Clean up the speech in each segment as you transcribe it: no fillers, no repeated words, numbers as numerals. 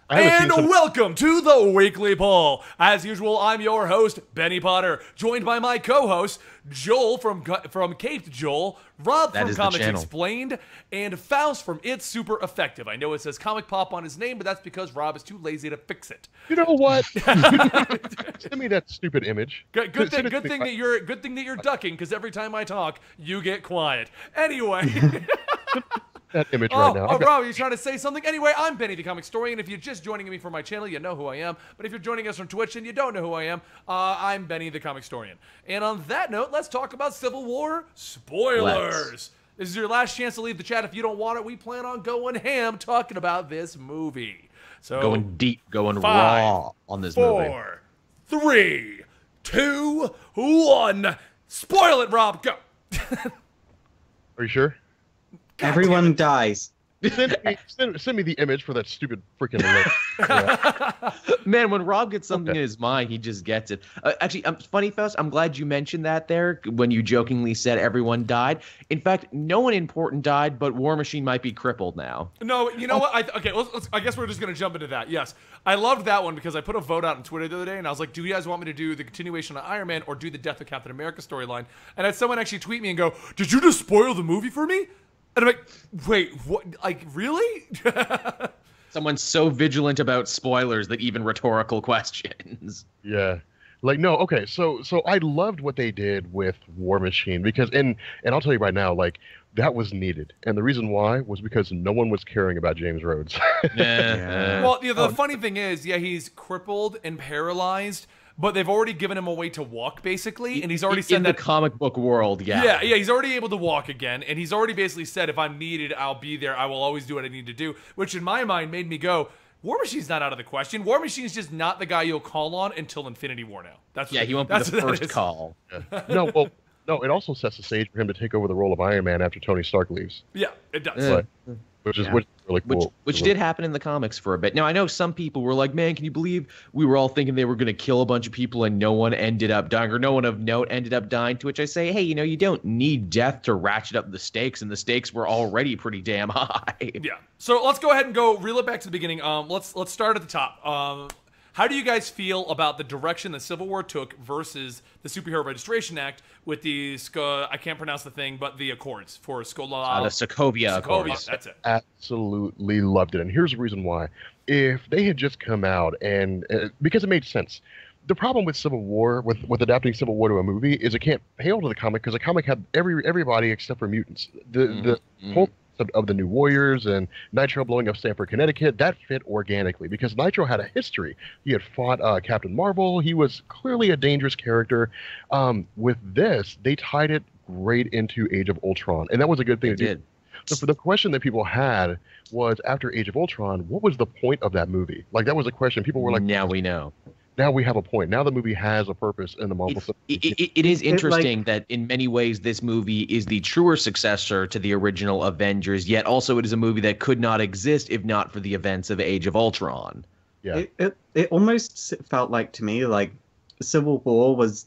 And welcome to the Weekly Poll. As usual, I'm your host, Benny Potter, joined by my co-hosts, Joel from Caped Joel, Rob from Comics Explained, and Faust from It's Super Effective. I know it says Comic Pop on his name, but that's because Rob is too lazy to fix it. You know what? Send me that stupid image. Good thing that you're ducking, because every time I talk, you get quiet. Anyway. That image right now. Oh, Rob, you're trying to say something? Anyway, I'm Benny the Comicstorian. If you're just joining me from my channel, you know who I am. But if you're joining us from Twitch and you don't know who I am, I'm Benny the Comicstorian. And on that note, let's talk about Civil War spoilers. This is your last chance to leave the chat. If you don't want it, we plan on going ham talking about this movie. So going deep, going raw on this movie. 4, 3, 2, 1. Spoil it, Rob. Go. Are you sure? Everyone dies. Send me the image for that stupid freaking link. Yeah. Man, when Rob gets something in his mind, he just gets it. Actually, funny, Faust, I'm glad you mentioned that there when you jokingly said everyone died. In fact, no one important died, but War Machine might be crippled now. No, you know what? I guess we're just going to jump into that. Yes, I loved that one because I put a vote out on Twitter the other day, and I was like, do you guys want me to do the continuation of Iron Man or do the Death of Captain America storyline? And I had someone actually tweet me and go, did you just spoil the movie for me? And I'm like, wait, what? Like, really? Someone's so vigilant about spoilers that even rhetorical questions. Yeah. Like, no, okay, so I loved what they did with War Machine because, and I'll tell you right now, like, that was needed. And the reason why was because no one was caring about James Rhodes. Yeah. Well, the funny thing is, yeah, he's crippled and paralyzed, but they've already given him a way to walk, basically, and he's already said that in the comic book world, yeah, he's already able to walk again, and he's already basically said, if I'm needed, I'll be there. I will always do what I need to do, which in my mind made me go, War Machine's not out of the question. War Machine's just not the guy you'll call on until Infinity War now. He won't be the first call. Yeah. No, it also sets the stage for him to take over the role of Iron Man after Tony Stark leaves. Yeah, it does. Which is really cool. Which did happen in the comics for a bit. Now, I know some people were like, man, can you believe we were all thinking they were going to kill a bunch of people and no one ended up dying, or no one of note ended up dying, to which I say, hey, you don't need death to ratchet up the stakes, and the stakes were already pretty damn high. Yeah. So let's go ahead and reel it back to the beginning. Let's start at the top. How do you guys feel about the direction the Civil War took versus the Superhero Registration Act with the, I can't pronounce the thing, but the Accords for The Sokovia Accords. That's it. Absolutely loved it. And here's the reason why. If they had just come out and, because it made sense. The problem with Civil War, with adapting Civil War to a movie, is it can't hail to the comic because the comic had everybody except for mutants. The whole of the New Warriors and Nitro blowing up Stamford, Connecticut, that fit organically because Nitro had a history. He had fought Captain Marvel. He was clearly a dangerous character. With this, they tied it great into Age of Ultron, and that was a good thing to do. So the question that people had was, after Age of Ultron, what was the point of that movie? Like, that was a question. People were like, now we know. Now we have a point. Now the movie has a purpose in the Marvel. It is interesting that in many ways this movie is the truer successor to the original Avengers, yet also it is a movie that could not exist if not for the events of Age of Ultron. Yeah. It almost felt like, to me, like Civil War was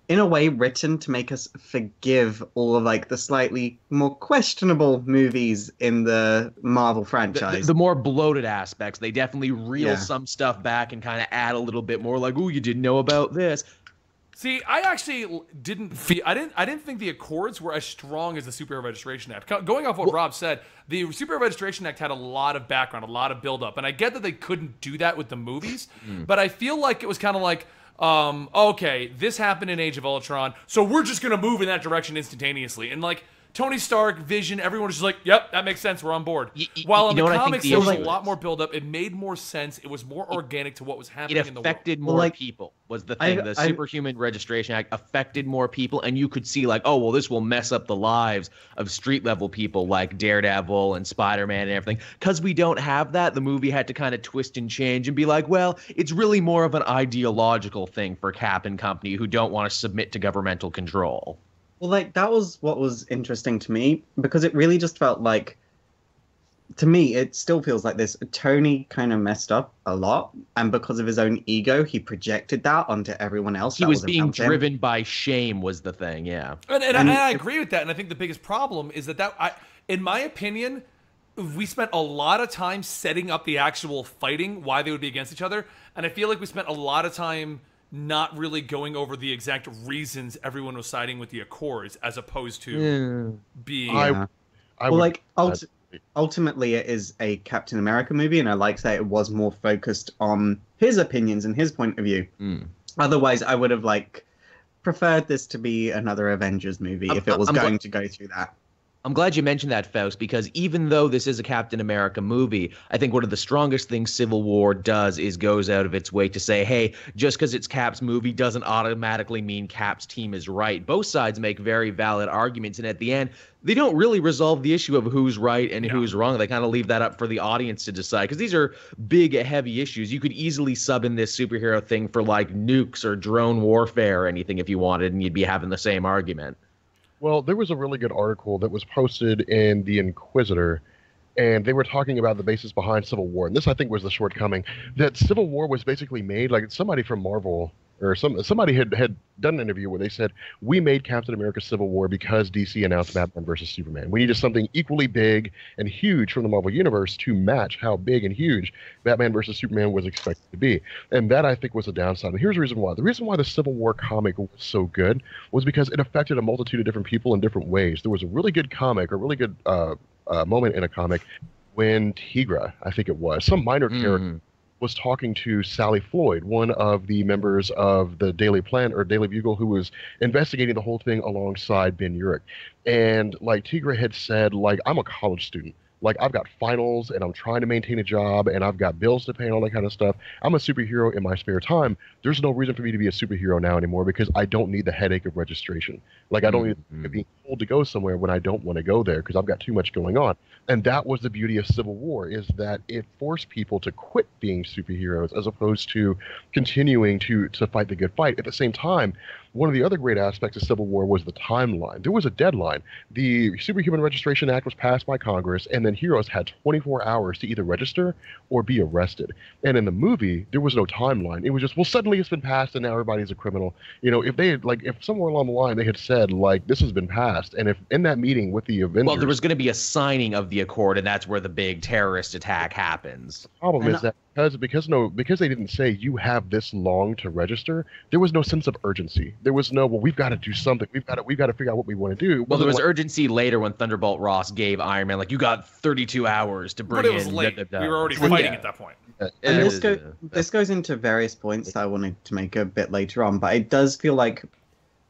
in a way written to make us forgive all of like the slightly more questionable movies in the Marvel franchise. The more bloated aspects, they definitely reel some stuff back and kind of add a little bit more like, "Ooh, you didn't know about this." See, I actually didn't think the Accords were as strong as the Superhero Registration Act. Going off what Rob said, the Superhero Registration Act had a lot of background, a lot of build-up, and I get that they couldn't do that with the movies, but I feel like it was kind of like, okay, this happened in Age of Ultron, so we're just gonna move in that direction instantaneously, and like Tony Stark, Vision, everyone was just like, yep, that makes sense, we're on board. While in the comics, there was a lot more build-up. It made more sense. It was more organic to what was happening in the world. It affected more people, was the thing. The Superhuman Registration Act affected more people, and you could see, like, oh, well, this will mess up the lives of street-level people like Daredevil and Spider-Man and everything. Because we don't have that, the movie had to kind of twist and change and be like, well, it's really more of an ideological thing for Cap and company who don't want to submit to governmental control. Well, like, that was what was interesting to me, because it really just felt like, to me, it still feels like this. Tony kind of messed up a lot, and because of his own ego, he projected that onto everyone else. He was being driven by shame was the thing, yeah. And I agree with that, and I think the biggest problem is that in my opinion, we spent a lot of time setting up the actual fighting, why they would be against each other, and I feel like we spent a lot of time not really going over the exact reasons everyone was siding with the Accords, as opposed to being. Ultimately, it is a Captain America movie, and I like that it was more focused on his opinions and his point of view. Otherwise, I would have preferred this to be another Avengers movie if it was going to go through that. I'm glad you mentioned that, Faust, because even though this is a Captain America movie, I think one of the strongest things Civil War does is goes out of its way to say, hey, just because it's Cap's movie doesn't automatically mean Cap's team is right. Both sides make very valid arguments, and at the end, they don't really resolve the issue of who's right and who's wrong. They kind of leave that up for the audience to decide, because these are big, heavy issues. You could easily sub in this superhero thing for nukes or drone warfare or anything if you wanted, and you'd be having the same argument. Well, there was a really good article that was posted in The Inquisitor, and they were talking about the basis behind Civil War. And this, I think, was the shortcoming, that Civil War was basically made, somebody from Marvel, or somebody had done an interview where they said, we made Captain America Civil War because DC announced Batman versus Superman. We needed something equally big and huge from the Marvel Universe to match how big and huge Batman versus Superman was expected to be. And that, I think, was a downside. And here's the reason why. The reason why the Civil War comic was so good was because it affected a multitude of different people in different ways. There was a really good comic, a really good moment in a comic when Tigra, I think it was, some minor character, was talking to Sally Floyd, one of the members of the Daily Planet or Daily Bugle, who was investigating the whole thing alongside Ben Urich. And Tigra had said, I'm a college student. I've got finals and I'm trying to maintain a job and I've got bills to pay and all that kind of stuff. I'm a superhero in my spare time. There's no reason for me to be a superhero now anymore because I don't need the headache of registration. I don't need being told to go somewhere when I don't want to go there because I've got too much going on. And that was the beauty of Civil War, is that it forced people to quit being superheroes as opposed to continuing to fight the good fight. At the same time, one of the other great aspects of Civil War was the timeline. There was a deadline. The Superhuman Registration Act was passed by Congress, and then heroes had 24 hours to either register or be arrested. And in the movie, there was no timeline. It was just, well, suddenly it's been passed, and now everybody's a criminal. If they had, if somewhere along the line they had said, this has been passed, and if in that meeting with the Avengers... Well, there was going to be a signing of the Accord, and that's where the big terrorist attack happens. The problem is that because they didn't say you have this long to register, there was no sense of urgency. There was no, well, we've got to do something. We've got to figure out what we want to do. Well, there was urgency later when Thunderbolt Ross gave Iron Man, you got 32 hours to bring in. But it was late. We were already fighting at that point. And this goes into various points that I wanted to make a bit later on, but it does feel like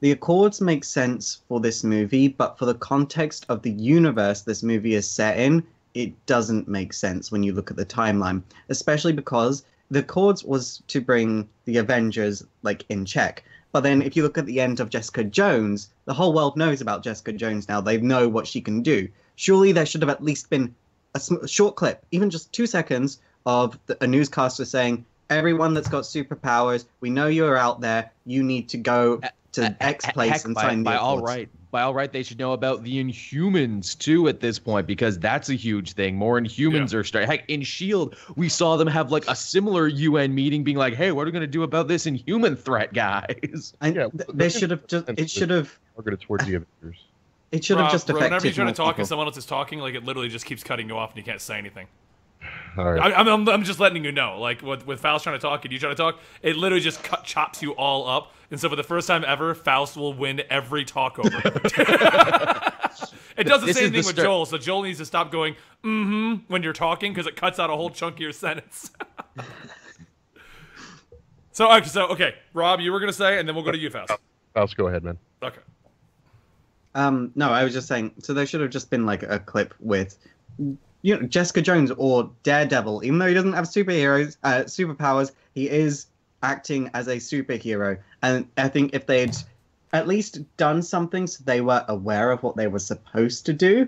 the Accords make sense for this movie, but for the context of the universe this movie is set in, it doesn't make sense when you look at the timeline, especially because the Accords was to bring the Avengers in check. But then if you look at the end of Jessica Jones, the whole world knows about Jessica Jones now. They know what she can do. Surely there should have at least been a short clip, even just 2 seconds, of a newscaster saying, everyone that's got superpowers, we know you're out there. You need to go to X place and sign the Accords. By all right, they should know about the Inhumans, too, at this point, because that's a huge thing. More Inhumans are starting. Heck, in S.H.I.E.L.D., we saw them have, a similar UN meeting being hey, what are we going to do about this Inhuman threat, guys? They should have just... It should have... Targeted towards the Avengers. It should have just affected whenever you're trying to talk people. and someone else is talking, it literally just keeps cutting you off and you can't say anything. All right. I'm just letting you know. With Faust trying to talk and you trying to talk, it literally just chops you all up. And so for the first time ever, Faust will win every talk over. It does the same thing with Joel, so Joel needs to stop going, when you're talking, because it cuts out a whole chunk of your sentence. So, okay, Rob, you were going to say, and then we'll go to you, Faust. Faust, go ahead, man. Okay. No, I was just saying, so there should have just been a clip with... Jessica Jones or Daredevil, even though he doesn't have superpowers, he is acting as a superhero. And I think if they'd at least done something so they were aware of what they were supposed to do,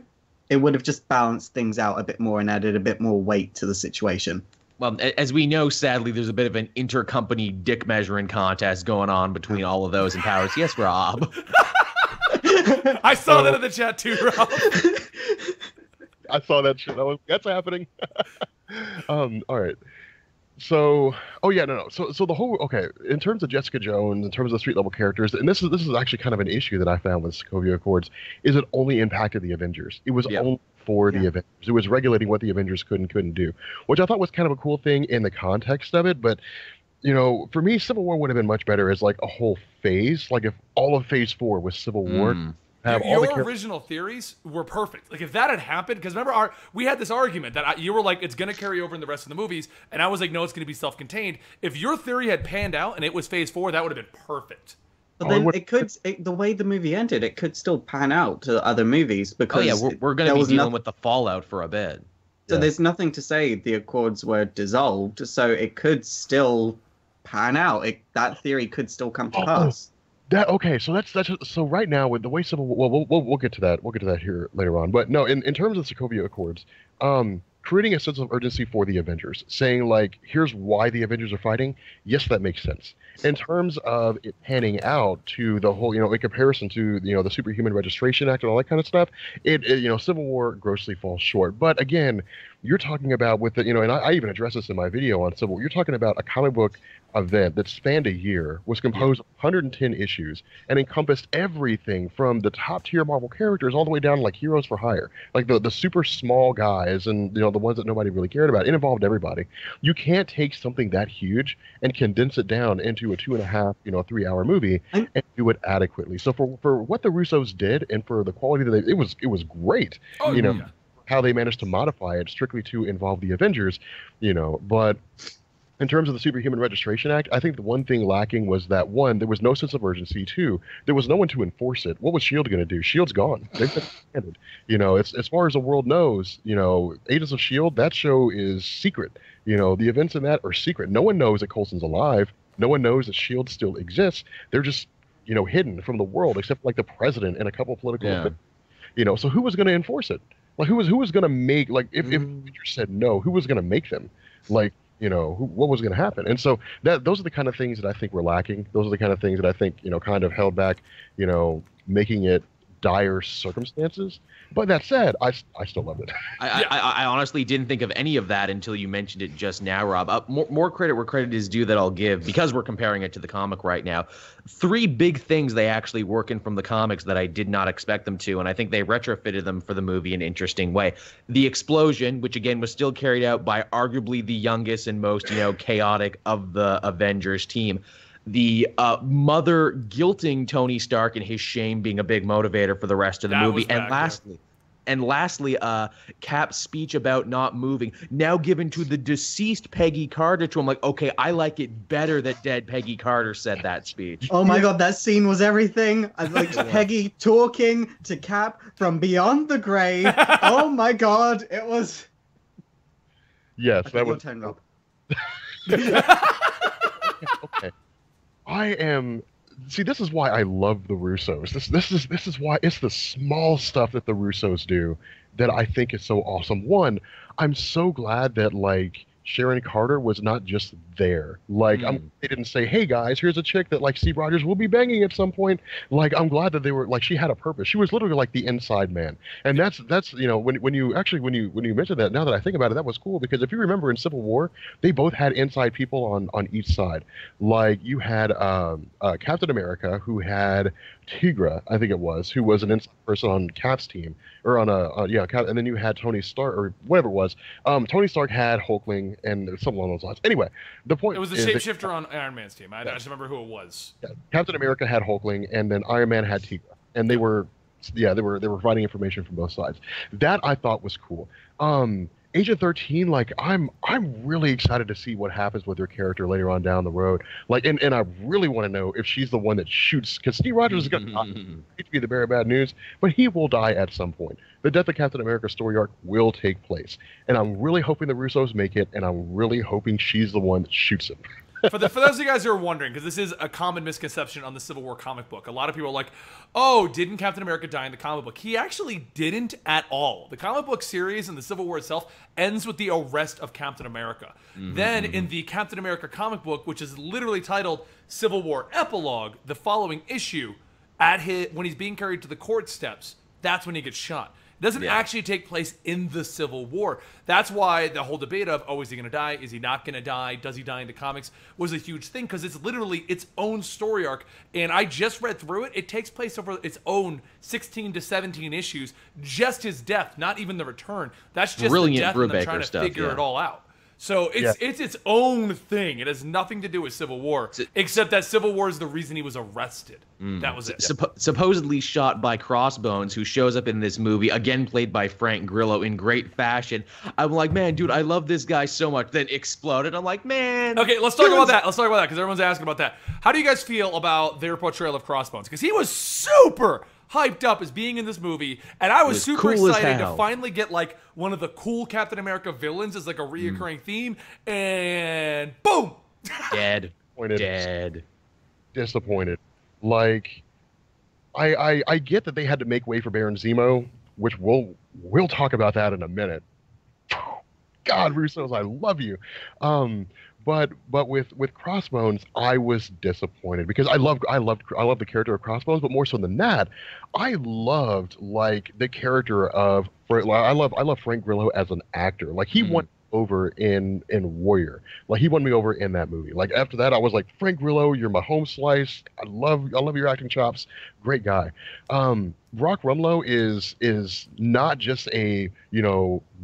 it would have just balanced things out a bit more and added a bit more weight to the situation. Well, as we know, sadly, there's a bit of an intercompany dick measuring contest going on between all of those in powers. Yes, Rob. I saw that in the chat too, Rob. I saw that shit. That's happening. All right. So, So the whole, in terms of Jessica Jones, in terms of street level characters, and this is actually kind of an issue that I found with Sokovia Accords, is it only impacted the Avengers. It was only for the Avengers. It was regulating what the Avengers could and couldn't do, which I thought was kind of a cool thing in the context of it. But, you know, for me, Civil War would have been much better as like a whole phase. Like if all of Phase 4 was Civil War. Your original theories were perfect. Like if that had happened, because remember we had this argument that you were like, it's going to carry over in the rest of the movies, and I was like, no, it's going to be self-contained. If your theory had panned out and it was Phase 4, that would have been perfect. But then the way the movie ended, it could still pan out to other movies because we're going to be dealing with the fallout for a bit. So there's nothing to say the Accords were dissolved, so it could still pan out. That theory could still come to pass. So that's so right now with the way Civil War, we'll get to that. We'll get to that here later on. But no, in terms of the Sokovia Accords, creating a sense of urgency for the Avengers, saying like, here's why the Avengers are fighting. Yes, that makes sense. In terms of it panning out to the whole, in comparison to the Superhuman Registration Act and all that kind of stuff, it Civil War grossly falls short. But again, you're talking about with the and I even addressed this in my video on Civil War. You're talking about a comic book event that spanned a year, was composed of 110 issues, and encompassed everything from the top tier Marvel characters all the way down to like Heroes for Hire, like the super small guys and the ones that nobody really cared about. It involved everybody. You can't take something that huge and condense it down into a 2.5, 3-hour movie and do it adequately. So for what the Russos did and for the quality that it was great. How they managed to modify it strictly to involve the Avengers, but in terms of the Superhuman Registration Act, I think the one thing lacking was that, one, there was no sense of urgency. Two, there was no one to enforce it. What was S.H.I.E.L.D. going to do? S.H.I.E.L.D.'s gone. They've been ended. As far as the world knows, Agents of S.H.I.E.L.D., that show is secret. The events in that are secret. No one knows that Coulson's alive. No one knows that S.H.I.E.L.D. still exists. They're just, hidden from the world, except for, like the president and a couple of political officials. So who was going to enforce it? Like, who was going to make, like, if Avengers said no, who was going to make them? Like, what was going to happen? And so those are the kind of things that I think were lacking. Those are the kind of things that I think, kind of held back, making it dire circumstances. But that said, I still loved it. I honestly didn't think of any of that until you mentioned it just now, Rob. More credit where credit is due that I'll give, because we're comparing it to the comic right now. 3 big things they actually work in from the comics that I did not expect them to, and I think they retrofitted them for the movie in an interesting way. The explosion, which again was still carried out by arguably the youngest and most chaotic of the Avengers team. The mother guilting Tony Stark and his shame being a big motivator for the rest of the movie. And lastly, Cap's speech about not moving, now given to the deceased Peggy Carter to him, like, okay, I like it better that dead Peggy Carter said that speech. Oh my God, that scene was everything. I like Peggy talking to Cap from beyond the grave. Oh my God, it was... Yes, that was... Turn, Rob. Okay. This is why I love the Russos. This is why it's the small stuff that the Russos do that I think is so awesome. One, I'm so glad that like Sharon Carter was not just there. Like they didn't say, "Hey guys, here's a chick that like Steve Rogers will be banging at some point." Like I'm glad that they were like she had a purpose. She was literally like the inside man. And that's when you mentioned that, now that I think about it, that was cool because if you remember in Civil War, they both had inside people on each side. Like you had Captain America, who had Tigra, I think it was, who was an inside person on Cap's team, or on Cap, and then you had Tony Stark or whatever it was. Tony Stark had Hulkling and something along those lines. Anyway, the point it was a shapeshifter on Iron Man's team. I just remember who it was. Yeah. Captain America had Hulkling, and then Iron Man had Tigra, and they were providing information from both sides. That I thought was cool. Agent 13, like I'm really excited to see what happens with her character later on down the road. Like, and I really want to know if she's the one that shoots, because Steve Rogers is going to be the bearer of bad news, but he will die at some point. The death of Captain America's story arc will take place, and I'm really hoping the Russos make it, and I'm really hoping she's the one that shoots him. For those of you guys who are wondering, because this is a common misconception on the Civil War comic book, a lot of people are like, oh, didn't Captain America die in the comic book? He actually didn't at all. The comic book series and the Civil War itself ends with the arrest of Captain America. Then in the Captain America comic book, which is literally titled Civil War Epilogue, the following issue, when he's being carried to the court steps, that's when he gets shot. It doesn't actually take place in the Civil War. That's why the whole debate of, oh, is he going to die? Is he not going to die? Does he die in the comics? Was a huge thing because it's literally its own story arc. And I just read through it. It takes place over its own 16 to 17 issues. Just his death, not even the return. That's just the death and them trying to figure it all out. So it's its own thing. It has nothing to do with Civil War, except that Civil War is the reason he was arrested. That was it. Supposedly shot by Crossbones, who shows up in this movie, again played by Frank Grillo in great fashion. I'm like, man, dude, I love this guy so much. Then exploded. I'm like, man. Okay, let's talk about that. Let's talk about that because everyone's asking about that. How do you guys feel about their portrayal of Crossbones? Because he was super hyped up as being in this movie, and I was super excited to finally get like one of the cool Captain America villains as like a reoccurring theme, and boom, dead. Disappointed. Like, I get that they had to make way for Baron Zemo, which we'll talk about that in a minute. God, Russo's, I love you. But with Crossbones, I was disappointed because I loved the character of Crossbones, but more so than that, I loved like the character of I love Frank Grillo as an actor. Like he won over in Warrior. Like he won me over in that movie. Like after that, I was like, Frank Grillo, you're my home slice. I love your acting chops. Great guy. Brock Rumlow is not just a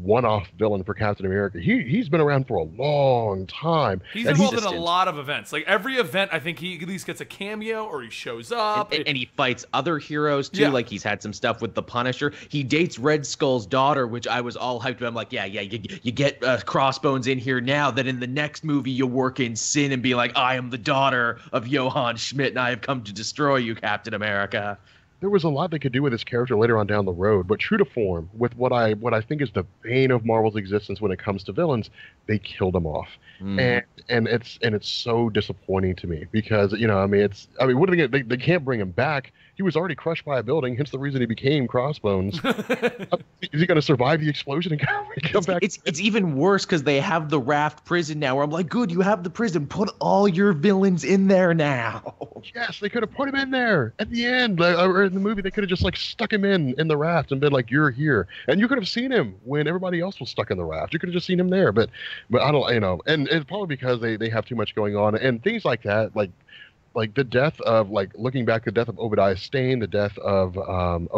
one-off villain for Captain America. He's been around for a long time. He's involved in a lot of events. Like every event, I think he at least gets a cameo or he shows up. And he fights other heroes too. Like he's had some stuff with the Punisher. He dates Red Skull's daughter, which I was all hyped about. I'm like, you get Crossbones in here now. That in the next movie you'll work in Sin and be like, I am the daughter of Johann Schmidt and I have come to destroy you, Captain America. There was a lot they could do with this character later on down the road, but true to form, with what I think is the bane of Marvel's existence when it comes to villains, they killed him off, and it's so disappointing to me because what are they can't bring him back. He was already crushed by a building, hence the reason he became Crossbones. Is he going to survive the explosion and come back? It's even worse because they have the Raft prison now. Where I'm like, good, you have the prison. Put all your villains in there now. Yes, they could have put him in there at the end, or in the movie. They could have just like stuck him in the raft and been like, "You're here," and you could have seen him when everybody else was stuck in the raft. You could have just seen him there, but I don't, and it's probably because they have too much going on and things like that, like the death of looking back, the death of Obadiah Stane, the death of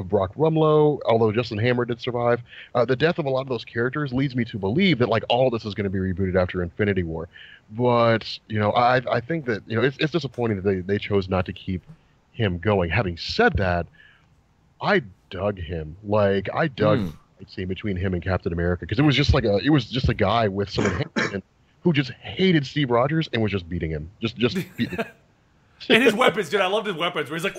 Brock Rumlow, although Justin Hammer did survive, the death of a lot of those characters leads me to believe that like all this is going to be rebooted after Infinity War. But I think that it's disappointing that they chose not to keep him going. Having said that, I dug him. Like I dug the scene between him and Captain America because it was just a guy with some enhancement who just hated Steve Rogers and was just beating him, just beating him. And his weapons, dude, I loved his weapons. Where he's like,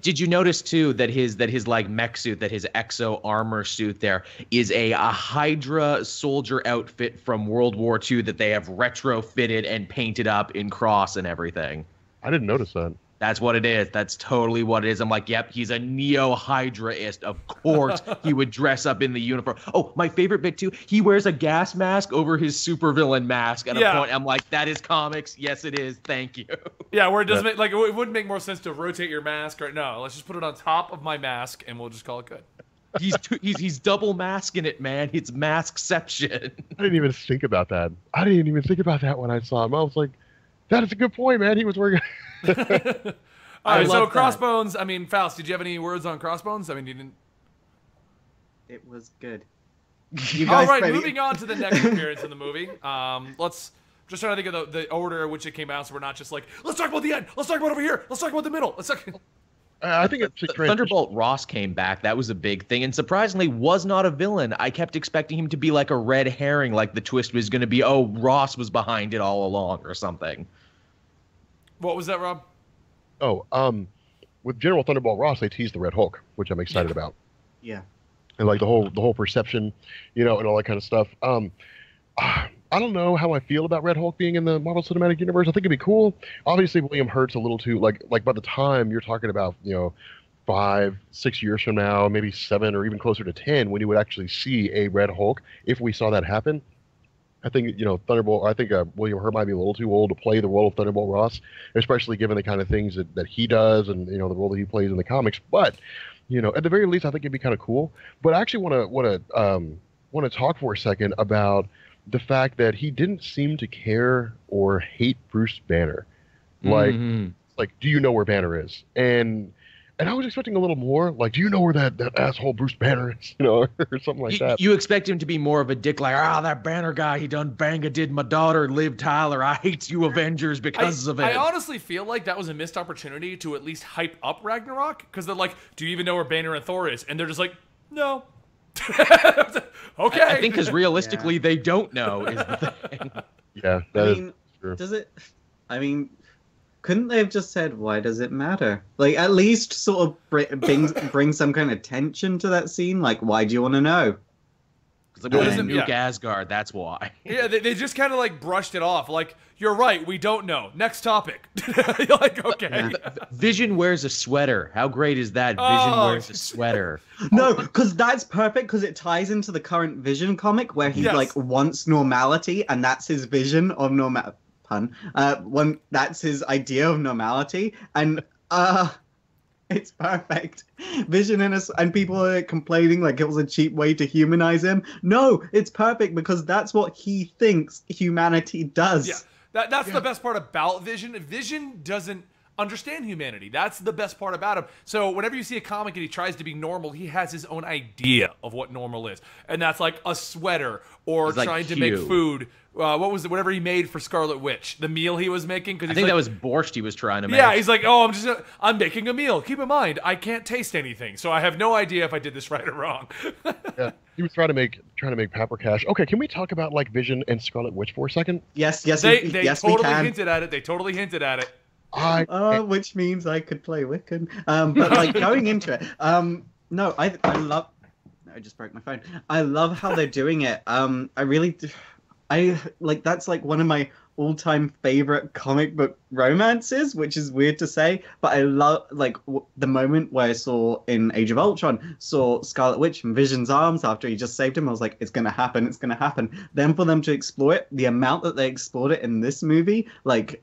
did you notice too that his like mech suit, that his exo armor suit there is a Hydra soldier outfit from World War II that they have retrofitted and painted up in cross and everything. I didn't notice that. That's what it is. That's totally what it is. I'm like, yep, he's a neo-Hydraist. Of course he would dress up in the uniform. Oh, my favorite bit, too, he wears a gas mask over his supervillain mask at a point. I'm like, that is comics. Yes, it is. Thank you. Yeah, where it doesn't make, it wouldn't make more sense to rotate your mask. Or no, let's just put it on top of my mask, and we'll just call it good. He's double masking it, man. It's maskception. I didn't even think about that. I didn't even think about that when I saw him. I was like, that is a good point, man. He was wearing... All right, so Crossbones, I mean, Faust, did you have any words on Crossbones? I mean, you didn't... It was good. All right, moving on to the next appearance in the movie. Let's just trying to think of the order in which it came out, so we're not just like, let's talk about the end, let's talk about over here, let's talk about the middle. Let's talk... I think it's Thunderbolt Ross came back. That was a big thing, and surprisingly was not a villain. I kept expecting him to be like a red herring, like the twist was going to be, oh, Ross was behind it all along or something. What was that, Rob? Oh, with General Thunderbolt Ross, they teased the Red Hulk, which I'm excited about. Yeah. And like the whole perception, and all that kind of stuff. I don't know how I feel about Red Hulk being in the Marvel Cinematic Universe. I think it'd be cool. Obviously, William Hurt's a little too like by the time you're talking about 5-6 years from now, maybe 7 or even closer to 10, when you would actually see a Red Hulk, if we saw that happen. I think William Hurt might be a little too old to play the role of Thunderbolt Ross, especially given the kind of things that he does and the role that he plays in the comics. But At the very least, I think it'd be kind of cool. But I actually want to talk for a second about the fact that he didn't seem to care or hate Bruce Banner. Like, do you know where Banner is? And I was expecting a little more. Like, do you know where that asshole Bruce Banner is? Or something like that. You expect him to be more of a dick, like, that Banner guy, he done did my daughter, Liv Tyler. I hate you Avengers because of it. I honestly feel like that was a missed opportunity to at least hype up Ragnarok, because they're like, do you even know where Banner and Thor is? And they're just like, no. Okay. I think because realistically, they don't know is the thing. Yeah, that is true. Does it? I mean, couldn't they have just said, why does it matter? Like, at least sort of bring some kind of tension to that scene. Like, why do you want to know? Because nuke Asgard, that's why. Yeah, they just kind of like brushed it off. Like, you're right, we don't know. Next topic. You're like, okay. Vision wears a sweater. How great is that? Vision wears a sweater. No, because that's perfect, because it ties into the current Vision comic where he like wants normality, and that's his vision of when that's his idea of normality, and it's perfect. Vision and people are complaining like it was a cheap way to humanize him. No, it's perfect because that's what he thinks humanity does. Yeah, that's the best part about Vision. Vision doesn't understand humanity. That's the best part about him. So whenever you see a comic and he tries to be normal, he has his own idea of what normal is, and that's like a sweater or trying to make food. What was it? Whatever he made for Scarlet Witch, the meal he was making. Because I think that was borscht he was trying to make. Yeah, he's like, I'm making a meal. Keep in mind, I can't taste anything, so I have no idea if I did this right or wrong. Yeah, he was trying to make paper cash. Okay, can we talk about like Vision and Scarlet Witch for a second? Yes, they totally hinted at it. They totally hinted at it. Which means I could play Wiccan. But like going into it, no, I love. I just broke my phone. I love how they're doing it. I like that's like one of my all-time favorite comic book romances, which is weird to say, but I love like the moment where I saw in Age of Ultron, saw Scarlet Witch in Vision's arms after he just saved him. I was like, it's gonna happen. Then for them to explore it, the amount that they explored it in this movie, like,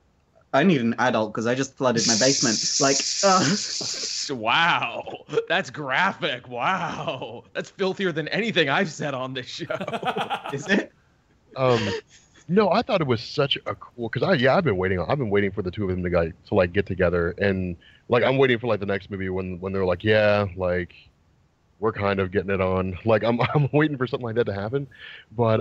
I need an adult because I just flooded my basement. Like, wow, that's graphic. Wow, that's filthier than anything I've said on this show. Is it? No, I thought it was such a cool because I've been waiting for the two of them to get together, and like I'm waiting for like the next movie when they're like, yeah, like we're kind of getting it on. Like I'm waiting for something like that to happen, but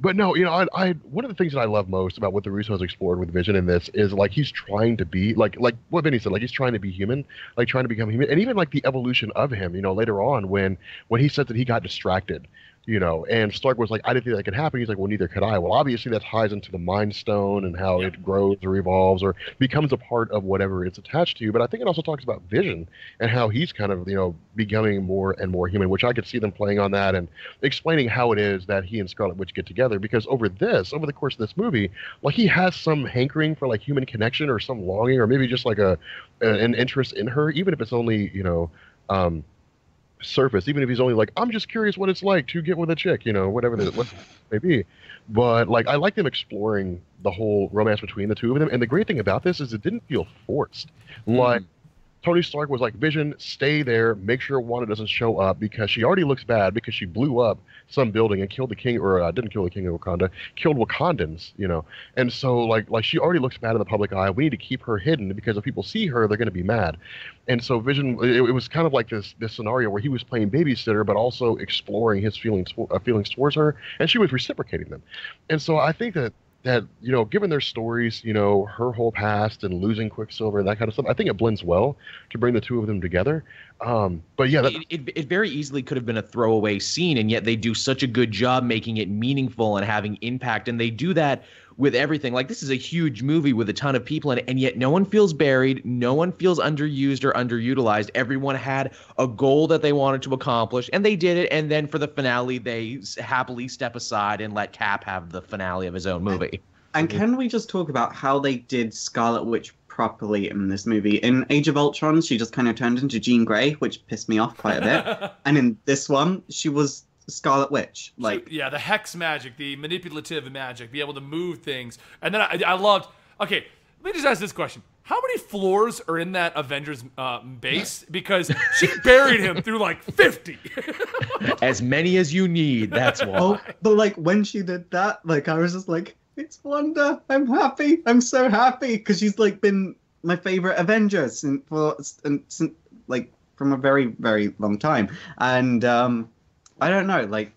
no, I one of the things that I love most about what the Russos explored with Vision in this is like he's trying to be like what Vinny said, like he's trying to be human, like trying to become human, and even like the evolution of him. Later on when he said that he got distracted. And Stark was like, I didn't think that could happen. He's like, well, neither could I. Well, obviously that ties into the Mind Stone and how it grows or evolves or becomes a part of whatever it's attached to. But I think it also talks about Vision and how he's kind of, becoming more and more human, which I could see them playing on that and explaining how it is that he and Scarlet Witch get together. Because over the course of this movie, like he has some hankering for like human connection or some longing or maybe just like an interest in her, even if it's only, surface, even if he's only like, I'm just curious what it's like to get with a chick, whatever what may be. But like I like them exploring the whole romance between the two of them, and the great thing about this is it didn't feel forced. Like Tony Stark was like, Vision, stay there, make sure Wanda doesn't show up because she already looks bad because she blew up some building and killed the king, or didn't kill the king of Wakanda, killed Wakandans, And so like she already looks bad in the public eye. We need to keep her hidden because if people see her, they're going to be mad. And so Vision, it was kind of like this scenario where he was playing babysitter, but also exploring his feelings towards her, and she was reciprocating them. And so I think that given their stories, her whole past and losing Quicksilver and that kind of stuff, I think it blends well to bring the two of them together. But yeah, it very easily could have been a throwaway scene, and yet they do such a good job making it meaningful and having impact, and they do that with everything. Like, this is a huge movie with a ton of people in it, and yet no one feels buried, no one feels underused or underutilized. Everyone had a goal that they wanted to accomplish, and they did it, and then for the finale, they happily step aside and let Cap have the finale of his own movie. And can we just talk about how they did Scarlet Witch properly in this movie? In Age of Ultron, she just kind of turned into Jean Grey, which pissed me off quite a bit. And in this one, she was Scarlet Witch. Like, yeah, the hex magic, the manipulative magic, be able to move things. And then I loved, okay, Let me just ask this question. How many floors are in that Avengers base? Because she buried him through like 50. As many as you need, that's why. Oh, but like when she did that, like I was just like, it's Wanda. I'm happy. I'm so happy because she's like been my favorite Avenger since like from a very, very long time. And I don't know, like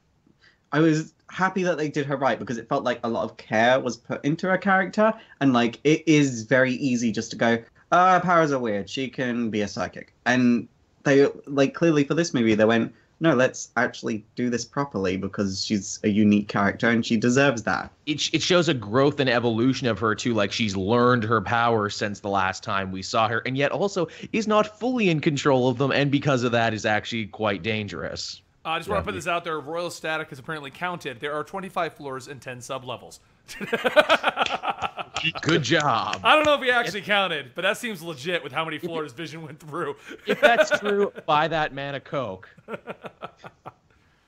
I was happy that they did her right because it felt like a lot of care was put into her character, and like it is very easy just to go, her powers are weird, she can be a psychic. And they like clearly for this movie they went, no, let's actually do this properly because she's a unique character and she deserves that. It shows a growth and evolution of her too, like she's learned her powers since the last time we saw her, and yet also is not fully in control of them, and because of that is actually quite dangerous. I just want to put this out there. Royal Static is apparently counted. There are 25 floors and 10 sub-levels. Good job. I don't know if he actually counted, but that seems legit with how many floors Vision went through. If that's true, buy that man a Coke.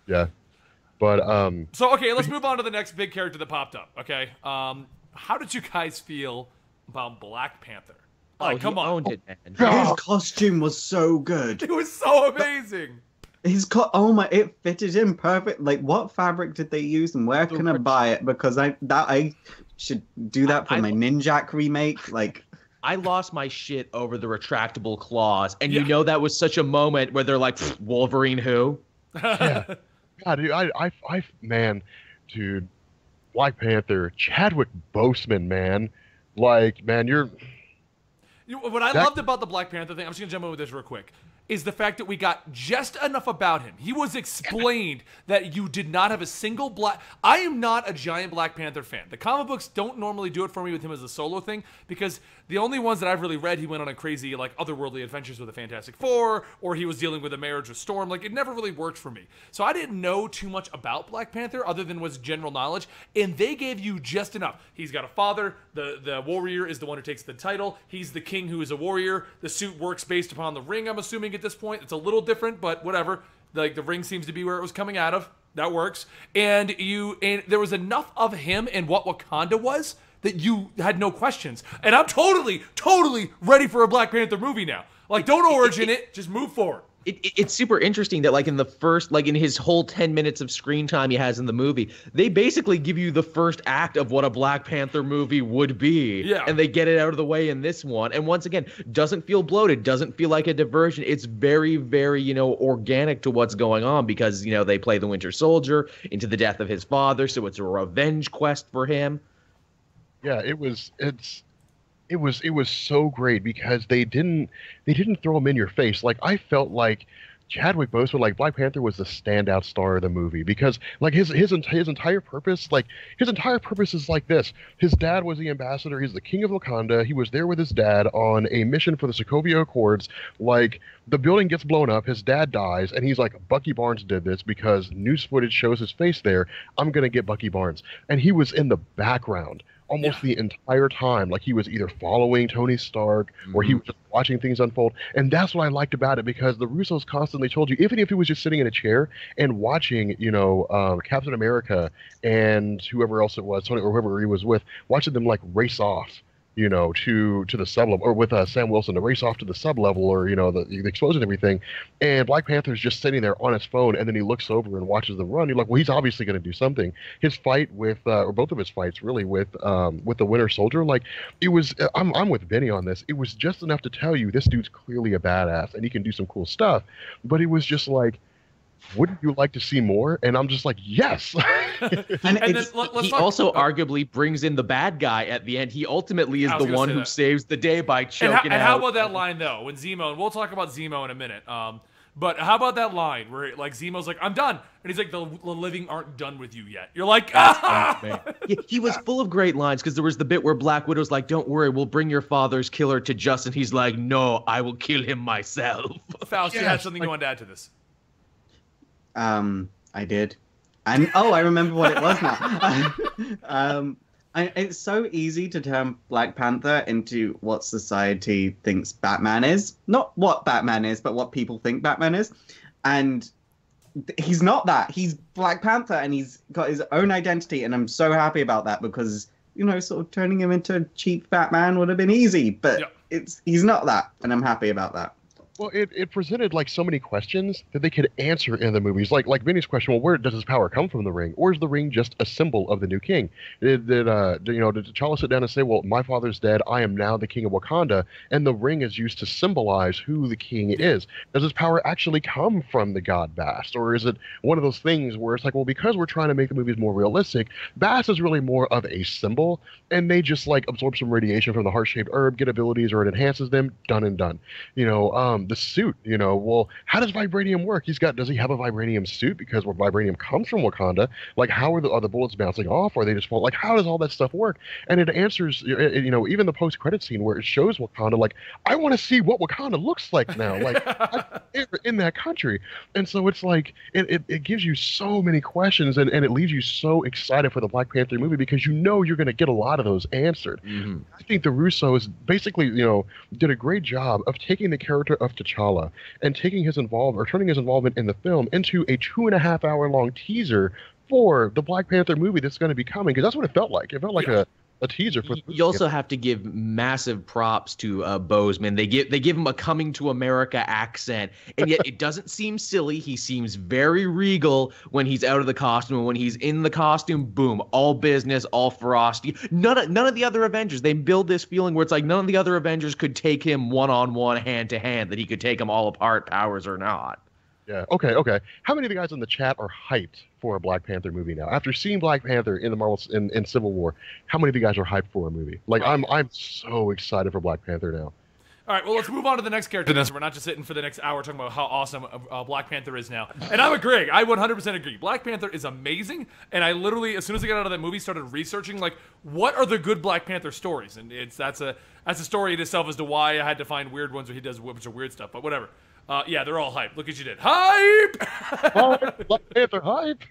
Yeah. But, So, okay, let's move on to the next big character that popped up, okay? How did you guys feel about Black Panther? Like, come on. Owned it, man. His costume was so good. It was so amazing. Oh my, it fitted him perfect. Like, what fabric did they use and where can I buy it? Because I should do that for my Ninjak remake. Like, I lost my shit over the retractable claws, and you know that was such a moment where they're like, Wolverine who? yeah. God, dude, Black Panther, Chadwick Boseman, man. Like, man, what I loved about the Black Panther thing, I'm just going to jump in with this real quick, is the fact that we got just enough about him. He was explained that you did not have a single black... I am not a giant Black Panther fan. The comic books don't normally do it for me with him as a solo thing, because the only ones that I've really read, he went on a crazy, like, otherworldly adventures with the Fantastic Four, or he was dealing with a marriage with Storm. Like, it never really worked for me. So I didn't know too much about Black Panther, other than was general knowledge, and they gave you just enough. He's got a father. The warrior is the one who takes the title. He's the king who is a warrior. The suit works based upon the ring, I'm assuming, at this point. It's a little different, but whatever. Like, the ring seems to be where it was coming out of. That works. And there was enough of him and what Wakanda was that you had no questions. And I'm totally ready for a Black Panther movie now. Like, don't origin it, just move forward. It's super interesting that, like, in the first, like, in his whole 10 minutes of screen time he has in the movie, they basically give you the first act of what a Black Panther movie would be. Yeah. And they get it out of the way in this one. And once again, doesn't feel bloated, doesn't feel like a diversion. It's very, very, organic to what's going on because, they play the Winter Soldier into the death of his father, so it's a revenge quest for him. Yeah, it was so great because they didn't throw him in your face. Like, I felt like Chadwick Boseman, like Black Panther, was the standout star of the movie because, like, his entire purpose, is like this. His dad was the ambassador. He's the king of Wakanda. He was there with his dad on a mission for the Sokovia Accords. Like, the building gets blown up. His dad dies, and he's like, Bucky Barnes did this because news footage shows his face there. I'm gonna get Bucky Barnes, and he was in the background almost the entire time. Like, he was either following Tony Stark or he was just watching things unfold. And that's what I liked about it, because the Russos constantly told you, even if he was just sitting in a chair and watching, Captain America and whoever else it was, Tony or whoever he was with, watching them like race off, to the sub-level, or with Sam Wilson to race off to the sub-level, or, the explosion and everything. And Black Panther's just sitting there on his phone, and then he looks over and watches them run. You're like, well, he's obviously going to do something. His fight with, or both of his fights, really, with the Winter Soldier, like, it was, I'm with Benny on this. It was just enough to tell you this dude's clearly a badass, and he can do some cool stuff. But it was just like, wouldn't you like to see more? And I'm just like, yes. And he also arguably brings in the bad guy at the end. He ultimately is the one who saves the day by choking out. And how about that line, though, when Zemo, and we'll talk about Zemo in a minute, but how about that line where, like, Zemo's like, I'm done. And he's like, the living aren't done with you yet. You're like, Yeah, he was full of great lines, because there was the bit where Black Widow's like, don't worry, we'll bring your father's killer to justice. He's like, no, I will kill him myself. Faust, you had something you wanted to add to this. I did. And I remember what it was now. It's so easy to turn Black Panther into what society thinks Batman is. Not what Batman is, but what people think Batman is. And he's not that. He's Black Panther, and he's got his own identity, and I'm so happy about that, because sort of turning him into a cheap Batman would have been easy, but he's not that, and I'm happy about that. Well, it presented like so many questions that they could answer in the movies. Like Vinny's question, well, where does his power come from, the ring? Or is the ring just a symbol of the new king? Did T'Challa sit down and say, well, my father's dead, I am now the king of Wakanda, and the ring is used to symbolize who the king is? Does his power actually come from the god Bast? Or is it one of those things where it's like, well, because we're trying to make the movies more realistic, Bast is really more of a symbol, and they just like absorb some radiation from the heart-shaped herb, get abilities, or it enhances them, done and done. The suit, well, how does vibranium work? Does he have a vibranium suit because where vibranium comes from Wakanda? Like, how are the bullets bouncing off, or are they just fall? Like, how does all that stuff work? And it answers, even the post-credit scene where it shows Wakanda, like, I want to see what Wakanda looks like now, like, in that country. And so it's like, it gives you so many questions, and it leaves you so excited for the Black Panther movie because you're going to get a lot of those answered. Mm-hmm. I think the Russos basically, did a great job of taking the character of T'Challa and turning his involvement in the film into a 2.5 hour long teaser for the Black Panther movie that's going to be coming, because that's what it felt like. It felt like a teaser for. You also have to give massive props to Boseman. They give him a coming to America accent, and yet it doesn't seem silly. He seems very regal when he's out of the costume, and when he's in the costume, boom, all business, all ferocity. None of the other Avengers, they build this feeling where it's like none of the other Avengers could take him one-on-one, hand-to-hand, that he could take them all apart, powers or not. Yeah. Okay. How many of the guys in the chat are hyped for a Black Panther movie now? After seeing Black Panther in the Marvels in Civil War, how many of you guys are hyped for a movie? Like, I'm so excited for Black Panther now. All right, well, let's move on to the next character. We're not just sitting for the next hour talking about how awesome Black Panther is now. And I'm agreeing. I 100% agree. Black Panther is amazing. And I literally, as soon as I got out of that movie, started researching, like, what are the good Black Panther stories? And that's a story in itself as to why I had to find weird ones where he does a bunch of weird stuff. But whatever. Yeah, they're all hype. Look what you did. Hype! Black Panther hype!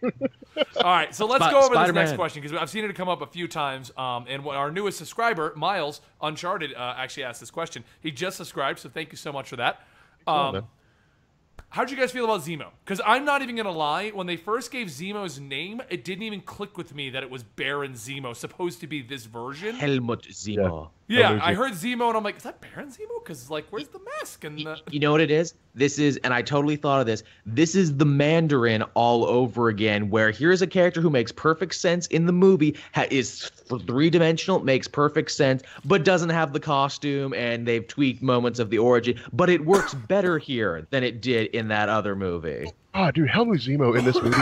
All right, so let's go over this next question, because I've seen it come up a few times. And our newest subscriber, Miles, Uncharted, actually asked this question. He just subscribed, so thank you so much for that. How'd you guys feel about Zemo? Because I'm not even going to lie. When they first gave Zemo's name, it didn't even click with me that it was Baron Zemo, supposed to be this version. Helmut Zemo. Yeah, I heard Zemo, and I'm like, is that Baron Zemo? Because, like, where's the mask? And You know what it is? This is, and I totally thought of this, this is the Mandarin all over again, where here's a character who makes perfect sense in the movie, is three-dimensional, makes perfect sense, but doesn't have the costume, and they've tweaked moments of the origin, but it works better here than it did in that other movie. Dude, Helmut Zemo in this movie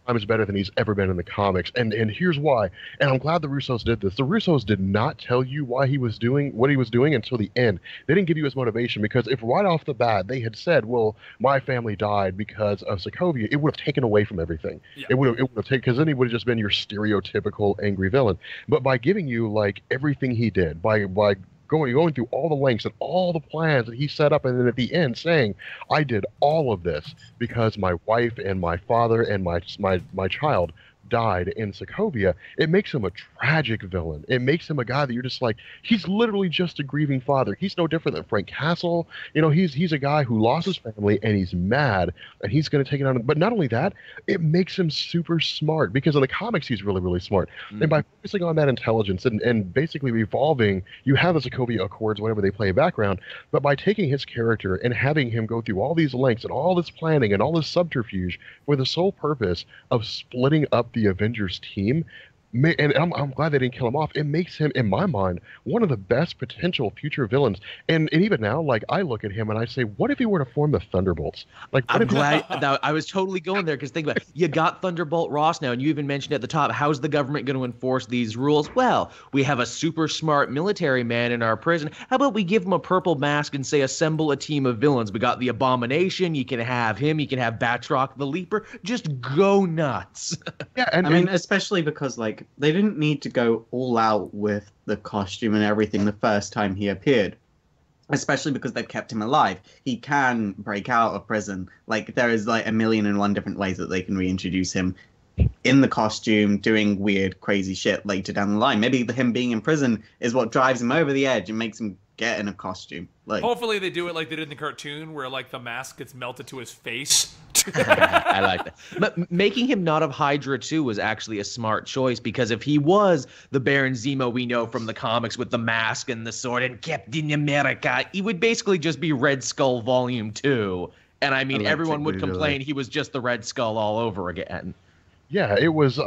is better than he's ever been in the comics, and here's why. And I'm glad the Russos did this. The Russos did not tell you what he was doing until the end. They didn't give you his motivation, because if right off the bat they had said, well, my family died because of Sokovia, it would have taken away from everything. Yeah. It would have taken, because then he would have just been your stereotypical angry villain. But by giving you like everything he did, by going through all the lengths and all the plans that he set up, and then at the end saying, I did all of this because my wife and my father and my child died in Sokovia, it makes him a tragic villain. It makes him a guy that you're just like, he's literally just a grieving father. He's no different than Frank Castle. He's a guy who lost his family, and he's mad, and he's going to take it on. But not only that, it makes him super smart, because in the comics he's really, really smart. And by focusing on that intelligence and basically evolving, you have the Sokovia Accords, whatever they play in background, but by taking his character and having him go through all these lengths and all this planning and all this subterfuge for the sole purpose of splitting up the Avengers team, and I'm glad they didn't kill him off. It makes him, in my mind, one of the best potential future villains. And even now, like, I look at him and I say, what if he were to form the Thunderbolts? Like, I'm glad that I was totally going there, because think about it. You got Thunderbolt Ross now, and you even mentioned at the top, how's the government going to enforce these rules? Well, we have a super smart military man in our prison. How about we give him a purple mask and say, assemble a team of villains? We got the Abomination. You can have him. You can have Batroc the Leaper. Just go nuts. Yeah, I mean, especially because, like, they didn't need to go all out with the costume and everything the first time he appeared, especially because they've kept him alive. He can break out of prison. Like, there is like 1,000,001 different ways that they can reintroduce him in the costume, doing weird, crazy shit later down the line. Maybe him being in prison is what drives him over the edge and makes him get in a costume. Like, hopefully they do it like they did in the cartoon, where like the mask gets melted to his face I like that. But making him not of Hydra too was actually a smart choice, because if he was the Baron Zemo we know from the comics with the mask and the sword and Captain America, he would basically just be Red Skull Volume 2. And I mean, everyone would complain he was just the Red Skull all over again. Yeah, it was.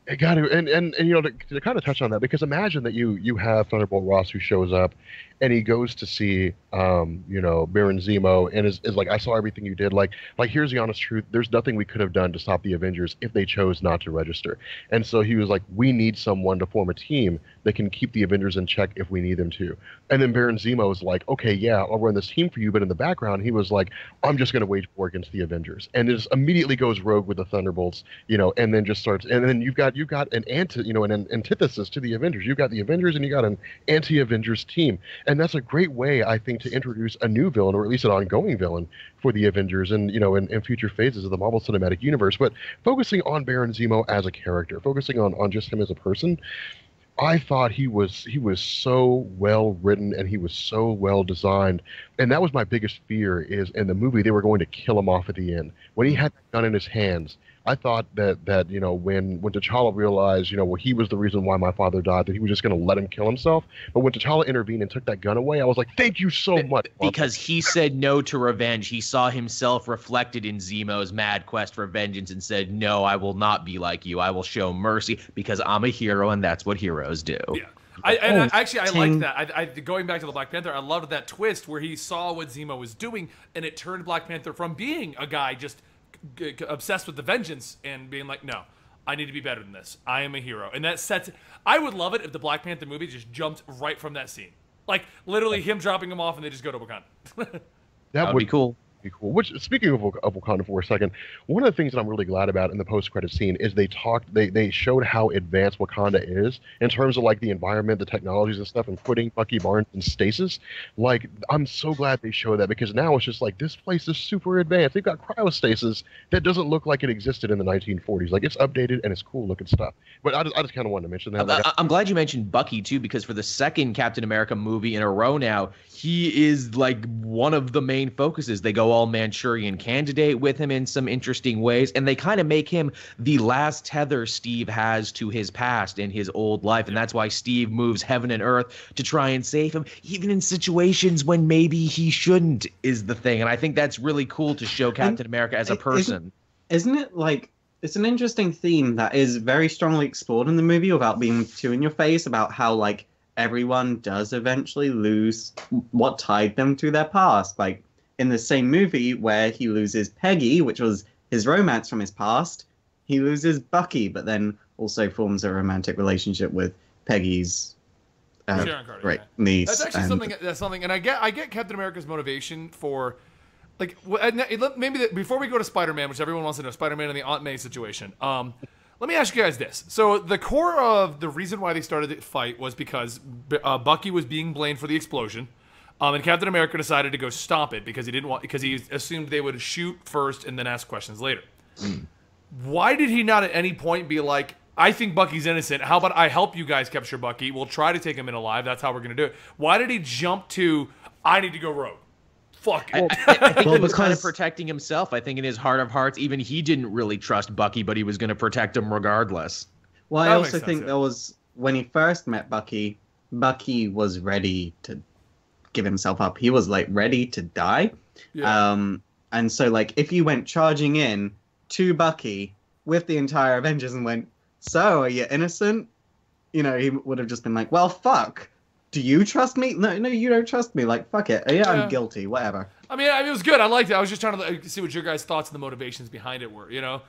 It got to, and you know, to kind of touch on that, because imagine that you have Thunderbolt Ross who shows up, and he goes to see you know, Baron Zemo, and is like, I saw everything you did. Like here's the honest truth. There's nothing we could have done to stop the Avengers if they chose not to register. And so he was like, we need someone to form a team that can keep the Avengers in check if we need them to. And then Baron Zemo was like, okay, yeah, I'll run this team for you. But in the background, he was like, I'm just going to wage war against the Avengers, and just immediately goes rogue with the Thunderbolts, you know, and then just starts. And then you've got an an antithesis to the Avengers. You've got the Avengers, and you got an anti-Avengers team. And that's a great way, I think, to introduce a new villain, or at least an ongoing villain for the Avengers, and you know, in future phases of the Marvel Cinematic Universe. But focusing on Baron Zemo as a character, focusing on just him as a person, I thought he was so well written, and he was so well designed. And that was my biggest fear, is in the movie they were going to kill him off at the end. When he had that gun in his hands, I thought that you know, when T'Challa realized, you know, well, he was the reason why my father died, that he was just going to let him kill himself. But when T'Challa intervened and took that gun away, I was like, thank you so much. Because he said no to revenge. He saw himself reflected in Zemo's mad quest for vengeance and said, no, I will not be like you. I will show mercy because I'm a hero, and that's what heroes do. Yeah. I like that. Going back to the Black Panther, I loved that twist where he saw what Zemo was doing, and it turned Black Panther from being a guy just obsessed with the vengeance and being like, no, I need to be better than this. I am a hero. And that sets. I would love it if the Black Panther movie just jumped right from that scene, like literally him dropping him off and they just go to Wakanda. That would be cool. Cool. Which, speaking of Wakanda for a second, one of the things that I'm really glad about in the post-credit scene is they showed how advanced Wakanda is in terms of like the environment, the technologies and stuff, and putting Bucky Barnes in stasis. Like, I'm so glad they showed that, because now it's just like, this place is super advanced. They've got cryostasis that doesn't look like it existed in the 1940s. Like, it's updated and it's cool looking stuff. But I just kind of wanted to mention that. Like, I'm glad you mentioned Bucky too, because for the second Captain America movie in a row now, he is like one of the main focuses. They go all Manchurian Candidate with him in some interesting ways, and they kind of make him the last tether Steve has to his past and his old life, and that's why Steve moves heaven and earth to try and save him, even in situations when maybe he shouldn't, is the thing. And I think that's really cool to show Captain America as a person. Isn't it like, it's an interesting theme that is very strongly explored in the movie without being too in your face, about how like everyone does eventually lose what tied them to their past. Like, in the same movie where he loses Peggy, which was his romance from his past, he loses Bucky, but then also forms a romantic relationship with Peggy's Sharon Carter, niece. That's actually something, and I get Captain America's motivation for, like, maybe before we go to Spider-Man, which everyone wants to know, Spider-Man and the Aunt May situation. Let me ask you guys this. So the core of the reason why they started the fight was because Bucky was being blamed for the explosion. And Captain America decided to go stop it because he assumed they would shoot first and then ask questions later. Why did he not at any point be like, I think Bucky's innocent. How about I help you guys capture Bucky? We'll try to take him in alive. That's how we're going to do it. Why did he jump to, I need to go rogue? Fuck it. I think he was kind of protecting himself. I think in his heart of hearts, even he didn't really trust Bucky, but he was going to protect him regardless. Well, I also think there was, when he first met Bucky, Bucky was ready to give himself up. He was like ready to die. Yeah. And so like if you went charging in to Bucky with the entire Avengers and went, so are you innocent? You know, he would have just been like, well, fuck. Do you trust me? No, you don't trust me. Like, fuck it. Yeah, I'm guilty. Whatever. I mean, it was good. I liked it. I was just trying to see what your guys' thoughts and the motivations behind it were, you know?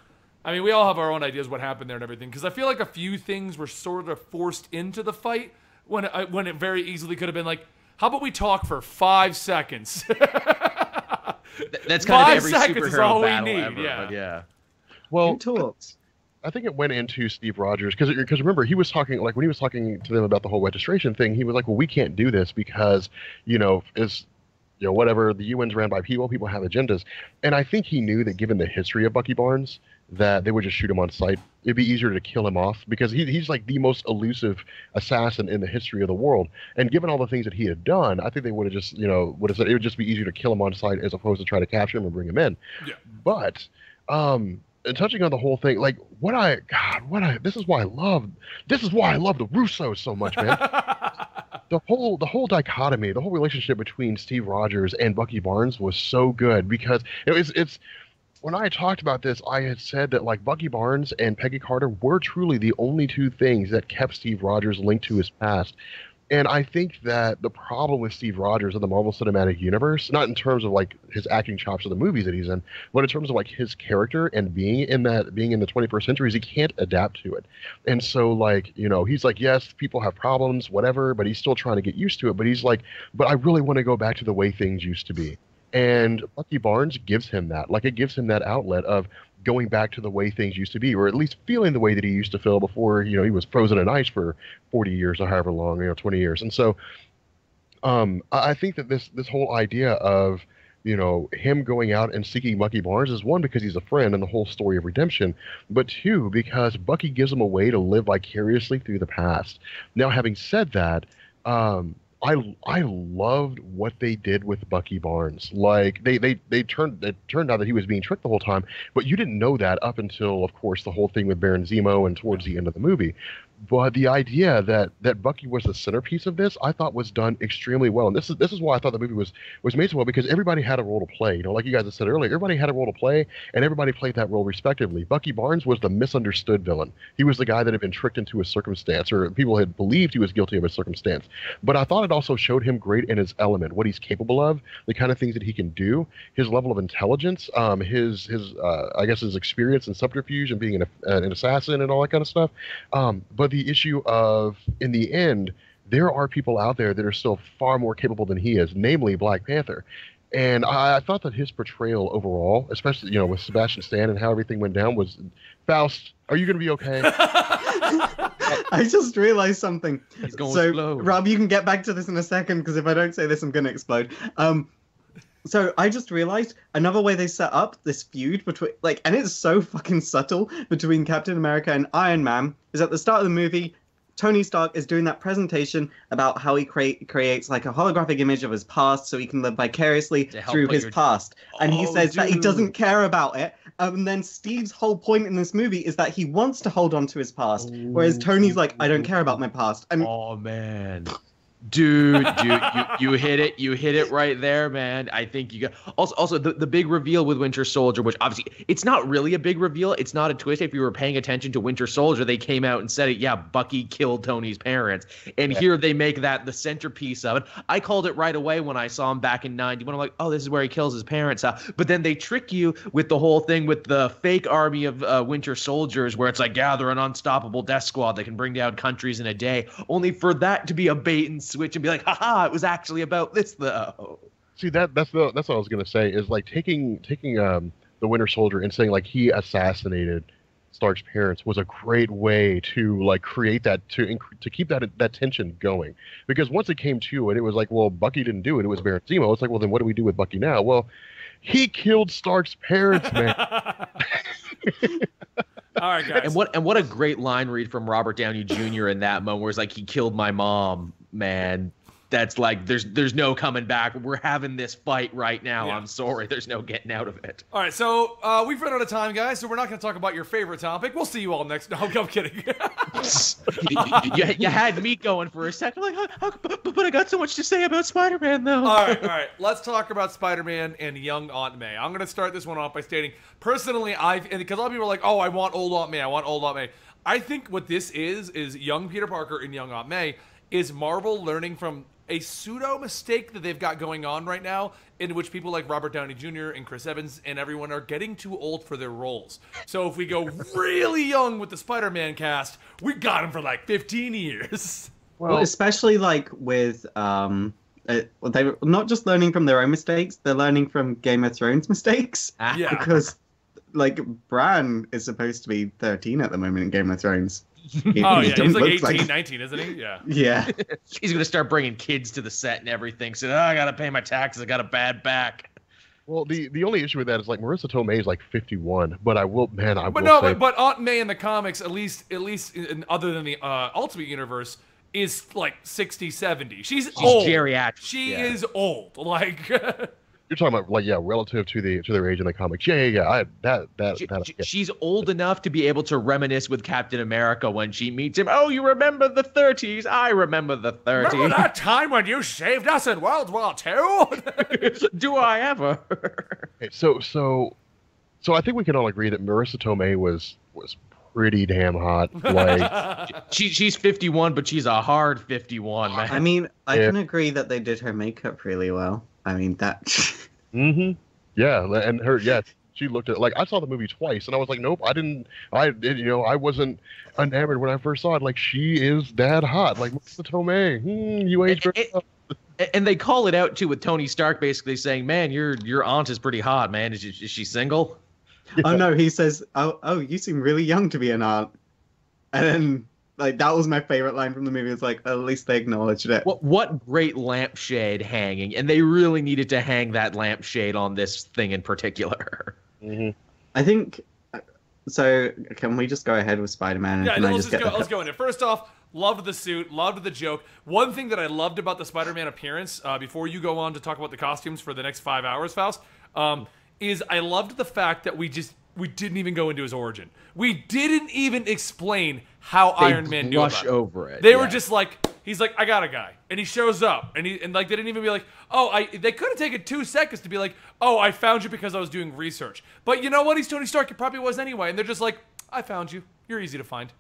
I mean, we all have our own ideas what happened there and everything, because I feel like a few things were sort of forced into the fight when it very easily could have been like, how about we talk for 5 seconds? That's kind of every 5 seconds superhero is all we battle need. ever, yeah. Well, who talks? I think it went into Steve Rogers because remember, he was talking, like when he was talking to them about the whole registration thing, he was like, well, we can't do this because, whatever, the UN's ran by people have agendas. And I think he knew that given the history of Bucky Barnes, that they would just shoot him on sight. It'd be easier to kill him off because he's like the most elusive assassin in the history of the world. And given all the things that he had done, I think they would have just, would have said it would just be easier to kill him on sight as opposed to try to capture him and bring him in. Yeah. But, and touching on the whole thing, like this is why I love the Russos so much, man. The whole dichotomy, the whole relationship between Steve Rogers and Bucky Barnes was so good because it's when I talked about this, I had said that like Bucky Barnes and Peggy Carter were truly the only two things that kept Steve Rogers linked to his past. And I think that the problem with Steve Rogers in the Marvel Cinematic Universe, not in terms of like his acting chops of the movies that he's in, but in terms of like his character and being in the 21st century, is he can't adapt to it. And so like, he's like, yes, people have problems, whatever, but he's still trying to get used to it. But he's like, but I really want to go back to the way things used to be. And Bucky Barnes gives him that. Like, it gives him that outlet of going back to the way things used to be, or at least feeling the way that he used to feel before, he was frozen in ice for 40 years or however long, 20 years. And so I think that this whole idea of, him going out and seeking Bucky Barnes is, one, because he's a friend and the whole story of redemption, but two, because Bucky gives him a way to live vicariously through the past. Now, having said that, I loved what they did with Bucky Barnes. Like it turned out that he was being tricked the whole time, but you didn't know that up until, of course, the whole thing with Baron Zemo and towards the end of the movie. But the idea that Bucky was the centerpiece of this, I thought was done extremely well. And this is why I thought the movie was made so well, because everybody had a role to play. Like you guys have said earlier, everybody had a role to play, and everybody played that role respectively. Bucky Barnes was the misunderstood villain. He was the guy that had been tricked into a circumstance, or people had believed he was guilty of a circumstance. But I thought it also showed him great in his element, what he's capable of, the kind of things that he can do, his level of intelligence, his experience in subterfuge and being an assassin and all that kind of stuff. But the issue of, in the end, there are people out there that are still far more capable than he is, namely Black Panther. And I thought that his portrayal overall, especially, with Sebastian Stan and how everything went down, was... Faust, are you going to be okay? I just realized something. He's going slow. Rob, you can get back to this in a second, because if I don't say this, I'm going to explode. So I just realized another way they set up this feud between, and it's so fucking subtle, between Captain America and Iron Man, is at the start of the movie, Tony Stark is doing that presentation about how he creates like a holographic image of his past so he can live vicariously through his past. And he says that he doesn't care about it. And then Steve's whole point in this movie is that he wants to hold on to his past. Whereas Tony's like, I don't care about my past. And oh, man. Dude, you hit it right there, man. I think you got also the big reveal with Winter Soldier, which obviously it's not really a big reveal. It's not a twist. If you were paying attention to Winter Soldier, they came out and said it. Yeah, Bucky killed Tony's parents, and here they make that the centerpiece of it. I called it right away when I saw him back in '90. When I'm like, oh, this is where he kills his parents. But then they trick you with the whole thing with the fake army of Winter Soldiers, where it's like, yeah, they're an unstoppable death squad that can bring down countries in a day, only for that to be a bait and switch and be like, haha, it was actually about this though. See, that's what I was gonna say, is like taking the Winter Soldier and saying like he assassinated Stark's parents was a great way to like create that to keep that tension going, because once it came to it, it was like, well, Bucky didn't do it, it was Baron Zemo. It's like, well, then what do we do with Bucky now? Well, he killed Stark's parents, man. All right, guys. And what a great line read from Robert Downey Jr. in that moment, where it's like, he killed my mom, man. That's like, there's no coming back. We're having this fight right now. Yeah. I'm sorry, there's no getting out of it. All right, so we've run out of time, guys, so we're not going to talk about your favorite topic. We'll see you all next. No, I'm kidding. you had me going for a second, like, but I got so much to say about Spider-Man, though. All right. Let's talk about Spider-Man and young Aunt May. I'm going to start this one off by stating, personally, because a lot of people are like, oh, I want old Aunt May. I think what this is young Peter Parker and young Aunt May is Marvel learning from a pseudo mistake that they've got going on right now, in which people like Robert Downey Jr. and Chris Evans and everyone are getting too old for their roles. So if we go really young with the Spider-Man cast, we got him for like 15 years. Well, especially like with they're not just learning from their own mistakes, they're learning from Game of Thrones mistakes. Yeah. Because like Bran is supposed to be 13 at the moment in Game of Thrones. He's like 18, 19, isn't he? Yeah. He's going to start bringing kids to the set and everything. So, I got to pay my taxes. I got a bad back. Well, the only issue with that is like Marissa Tomei is like 51, but I will say, but Aunt May in the comics, at least other than the Ultimate Universe, is like 60, 70. She's old. Geriatric. She is old. Like you're talking about like relative to their age in the comics. Yeah. She's old enough to be able to reminisce with Captain America when she meets him. Oh, you remember the 30s? I remember the 30s. Remember that time when you saved us in World War II? Do I ever? Okay, so I think we can all agree that Marissa Tomei was pretty damn hot. Like she's 51, but she's a hard 51, man. I mean, I can agree that they did her makeup really well. I mean that. Yeah, and she looked at like I saw the movie twice, and I was like, nope, I wasn't enamored when I first saw it. Like she is that hot. Like Marissa Tomei, you aged very well. And they call it out too with Tony Stark basically saying, "Man, your aunt is pretty hot, man. Is she single?" Yeah. Oh no, he says, "Oh, you seem really young to be an aunt." And then like that was my favorite line from the movie. It's like at least they acknowledged it. What great lampshade hanging, and they really needed to hang that lampshade on this thing in particular. Mm-hmm. I think. So can we just go ahead with Spider-Man? Yeah, let's go in it. First off, loved the suit, loved the joke. One thing that I loved about the Spider-Man appearance, before you go on to talk about the costumes for the next 5 hours, Faust, is I loved the fact that we didn't even go into his origin. We didn't even explain how Iron Man knew about it. Over it. They were just like, he's like, I got a guy, and he shows up, and like they didn't even be like, they could have taken 2 seconds to be like, oh, I found you because I was doing research. But you know what? He's Tony Stark. He probably was anyway, and they're just like, I found you. You're easy to find.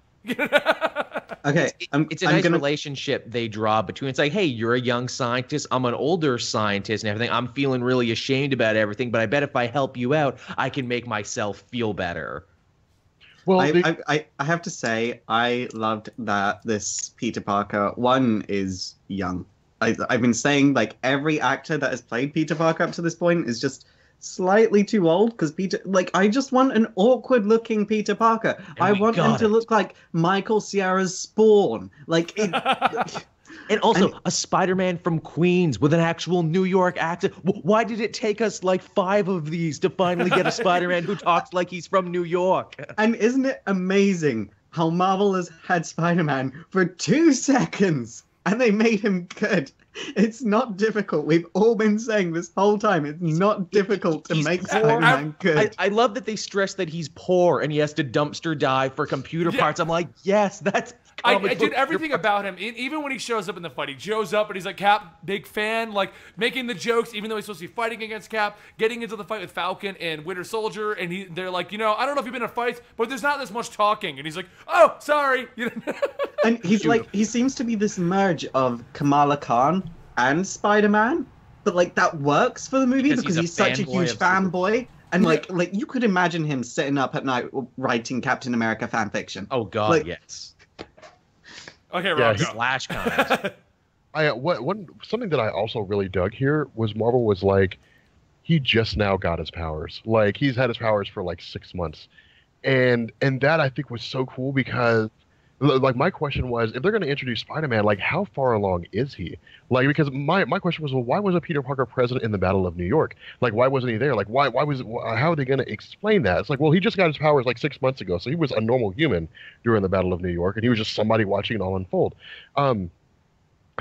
Okay, it's a nice relationship they draw between. It's like, hey, you're a young scientist, I'm an older scientist and everything. I'm feeling really ashamed about everything, but I bet if I help you out, I can make myself feel better. Well, I have to say, I loved that this Peter Parker one is young. I've been saying like every actor that has played Peter Parker up to this point is just slightly too old because I just want an awkward looking Peter Parker. I want him to look like Michael Cera's Spawn. And also a Spider-Man from Queens with an actual New York accent. Why did it take us like 5 of these to finally get a Spider-Man who talks like he's from New York? And isn't it amazing how Marvel has had Spider-Man for 2 seconds and they made him good? It's not difficult. We've all been saying this whole time. It's not difficult to make Spider-Man good. I love that they stress that he's poor and he has to dumpster dive for computer parts. I'm like, yes, that's... I did everything about him. Even when he shows up in the fight, he shows up and he's like, Cap, big fan, like making the jokes, even though he's supposed to be fighting against Cap, getting into the fight with Falcon and Winter Soldier, and they're like, I don't know if you've been in fights, but there's not this much talking. And he's like, oh, sorry. And he's like, he seems to be this merge of Kamala Khan and Spider-Man, but like that works for the movie because he's such a huge fanboy. And like you could imagine him sitting up at night writing Captain America fan fiction. Oh God, yes. Okay, Rob, Slash comments. Something that I also really dug here was Marvel was like, he just now got his powers. Like he's had his powers for like 6 months, and that I think was so cool because, like, my question was, if they're going to introduce Spider-Man, like how far along is he? Like because my question was, well, why wasn't Peter Parker present in the Battle of New York? Like why wasn't he there? Like how are they going to explain that? It's like, well, he just got his powers like 6 months ago, so he was a normal human during the Battle of New York, and he was just somebody watching it all unfold.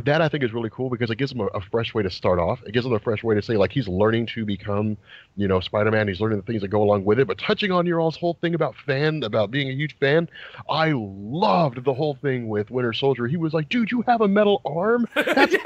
That I think is really cool because it gives him a fresh way to start off. It gives him a fresh way to say like he's learning to become, Spider-Man. He's learning the things that go along with it. But touching on your all's whole thing about being a huge fan, I loved the whole thing with Winter Soldier. He was like, dude, you have a metal arm? That's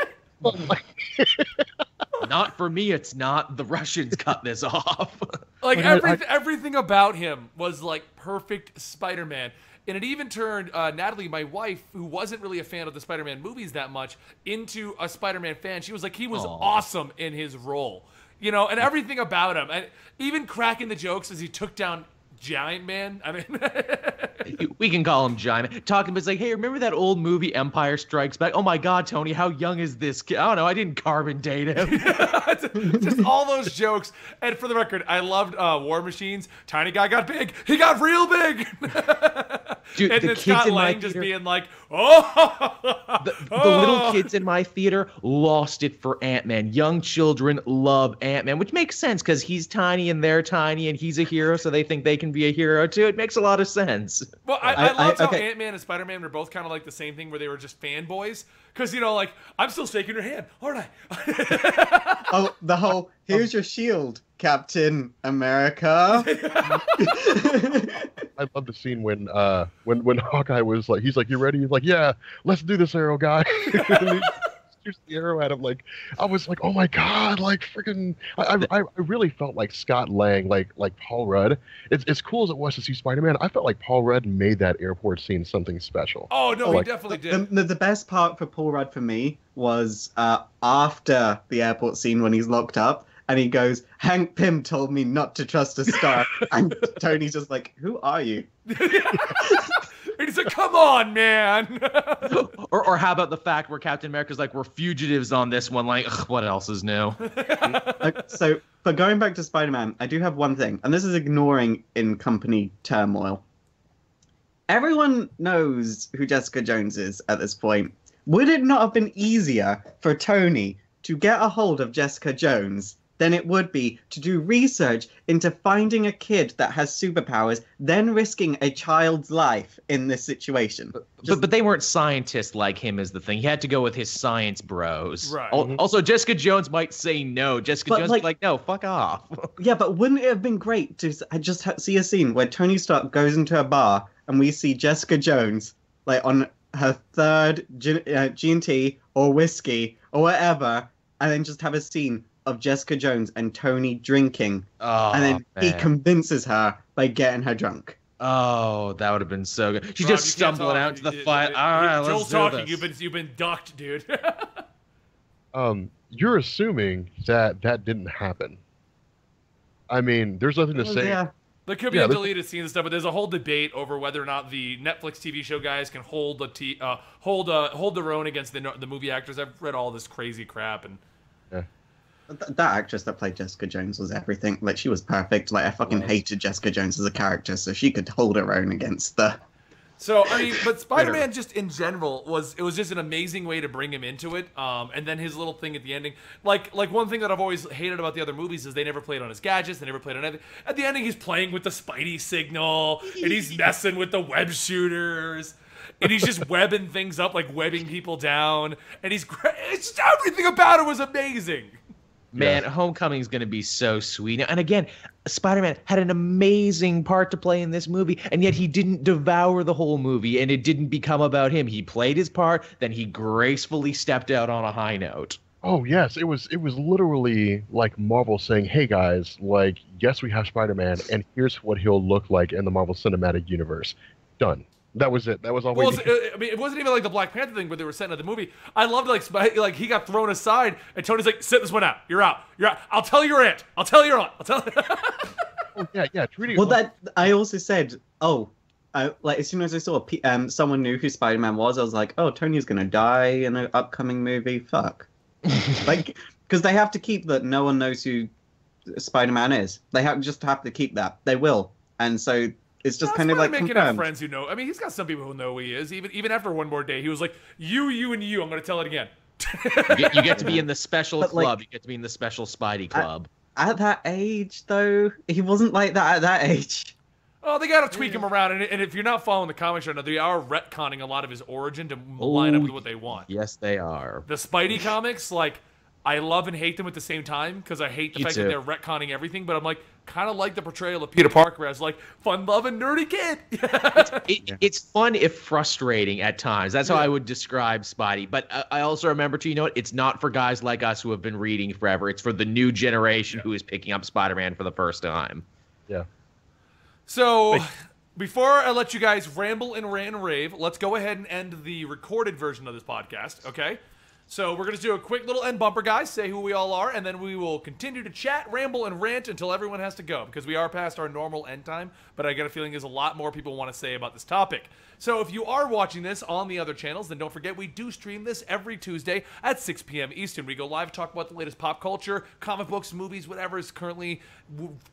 Not for me, it's not. The Russians cut this off. Like everything about him was like perfect Spider-Man. And it even turned Natalie, my wife, who wasn't really a fan of the Spider-Man movies that much, into a Spider-Man fan. She was like, he was awesome in his role. And everything about him. And even cracking the jokes as he took down Giant Man. I mean, we can call him Giant Man. Talking, but it's like, hey, remember that old movie Empire Strikes Back? Oh my God, Tony, how young is this kid? I don't know. I didn't carbon date him. Just all those jokes. And for the record, I loved War Machines. Tiny guy got big. He got real big. Dude, and the then kids Scott in Lang my just theater, being like, the little kids in my theater lost it for Ant-Man. Young children love Ant-Man, which makes sense because he's tiny and they're tiny and he's a hero, so they think they can be a hero too. It makes a lot of sense. Well, I loved how Ant-Man and Spider-Man were both kind of like the same thing, where they were just fanboys. Because, you know, like, I'm still shaking your hand, aren't I? Oh, the whole, here's your shield, Captain America. I love the scene when Hawkeye was like, he's like, you ready? He's like, yeah, let's do this, arrow guy. Shoots the arrow at him. Like, I was like, oh my god, like freaking. I really felt like Scott Lang, like Paul Rudd. It's as cool as it was to see Spider-Man. I felt like Paul Rudd made that airport scene something special. Oh no, he definitely did. The best part for Paul Rudd for me was after the airport scene when he's locked up. And he goes, Hank Pym told me not to trust a star. And Tony's just like, who are you? And he's like, come on, man. or how about the fact where Captain America's like, we're fugitives on this one. Like, ugh, what else is new? So, but going back to Spider-Man, I do have one thing. And this is ignoring in company turmoil. Everyone knows who Jessica Jones is at this point. Would it not have been easier for Tony to get a hold of Jessica Jones than it would be to do research into finding a kid that has superpowers, then risking a child's life in this situation? But they weren't scientists like him is the thing. He had to go with his science bros. Right. Also, Jessica Jones might say no. Jessica Jones would be like, no, fuck off. Yeah, but wouldn't it have been great to just see a scene where Tony Stark goes into a bar and we see Jessica Jones, like, on her third G&T or whiskey or whatever, and then just have a scene of Jessica Jones and Tony drinking, and then he convinces her by getting her drunk. Oh, that would have been so good. She's just stumbling out into the fight. All right, let's do this. You've been ducked, dude. You're assuming that didn't happen. I mean, there's nothing to say. Yeah. There could be a deleted scene and stuff, but there's a whole debate over whether or not the Netflix TV show guys can hold their own against the movie actors. I've read all this crazy crap, and that actress that played Jessica Jones was everything. Like, she was perfect. Like, I fucking hated Jessica Jones as a character, so she could hold her own against the... So, I mean, but Spider-Man just in general was just an amazing way to bring him into it. And then his little thing at the ending. Like one thing that I've always hated about the other movies is they never played on his gadgets. They never played on anything. At the ending, he's playing with the Spidey signal, and he's messing with the web shooters. And he's just webbing things up, like webbing people down. And it's just everything about it was amazing. Man, Homecoming's going to be so sweet. And again, Spider-Man had an amazing part to play in this movie, and yet he didn't devour the whole movie, and it didn't become about him. He played his part, then he gracefully stepped out on a high note. Oh, yes. It was literally like Marvel saying, hey, guys, like, yes, we have Spider-Man, and here's what he'll look like in the Marvel Cinematic Universe. Done. That was it. That was all we needed. I mean, it wasn't even like the Black Panther thing where they were setting up the movie. I loved like he got thrown aside, and Tony's like, "Sit this one out. You're out. You're out. I'll tell your aunt. I'll tell your aunt. I'll tell." Oh, yeah. Treating Well, that I also said, like as soon as I saw someone knew who Spider-Man was, I was like, oh, Tony's gonna die in an upcoming movie. Fuck. Like, because they have to keep that no one knows who Spider-Man is. They just have to keep that. They will, and so. It's just kind of like making confirmed. Friends who know. I mean, he's got some people who know who he is. Even after One More Day, he was like, you, and you. I'm going to tell it again. You get to be in the special club. You get to be in the special Spidey club. At that age, though, he wasn't like that at that age. Oh, they got to tweak him around. And if you're not following the comics right now, they are retconning a lot of his origin to line up with what they want. Yes, they are. The Spidey comics, like, I love and hate them at the same time because I hate the fact that they're retconning everything. But I'm like, kind of like the portrayal of Peter Parker as like fun-loving nerdy kid. It's fun if frustrating at times. That's how I would describe Spidey. But I also remember too, you know what? It's not for guys like us who have been reading forever. It's for the new generation who is picking up Spider-Man for the first time. Yeah. So before I let you guys ramble and rant and rave, let's go ahead and end the recorded version of this podcast. Okay. So we're going to do a quick little end bumper, guys, say who we all are, and then we will continue to chat, ramble, and rant until everyone has to go, because we are past our normal end time, but I get a feeling there's a lot more people want to say about this topic. So if you are watching this on the other channels, then don't forget we do stream this every Tuesday at 6 p.m. Eastern. We go live, talk about the latest pop culture, comic books, movies, whatever is currently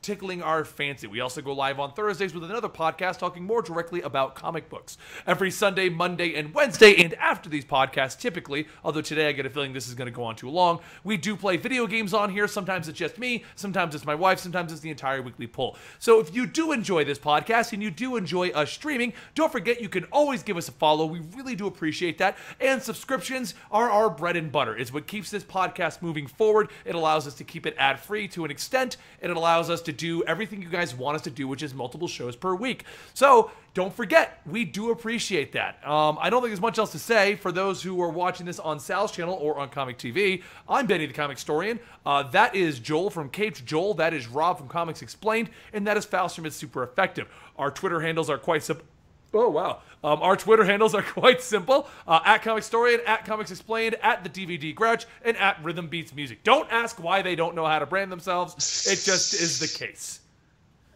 tickling our fancy. We also go live on Thursdays with another podcast talking more directly about comic books. Every Sunday, Monday, and Wednesday, and after these podcasts, typically, although today I get a feeling this is going to go on too long, we do play video games on here. Sometimes it's just me, sometimes it's my wife, sometimes it's the entire weekly poll. So if you do enjoy this podcast and you do enjoy us streaming, don't forget you can always give us a follow. We really do appreciate that. And subscriptions are our bread and butter. It's what keeps this podcast moving forward. It allows us to keep it ad-free to an extent, and it allows us to do everything you guys want us to do, which is multiple shows per week. So don't forget, we do appreciate that. I don't think there's much else to say for those who are watching this on Sal's channel or on Comic TV. I'm Benny the Comicstorian. That is Joel from Caped Joel. That is Rob from Comics Explained. And that is Faust from It's Super Effective. Our Twitter handles are quite simple. Oh, wow. Our Twitter handles are quite simple. At Comicstorian, at Comics Explained, at the DVD Grouch, and at Rhythm Beats Music. Don't ask why they don't know how to brand themselves. It just is the case.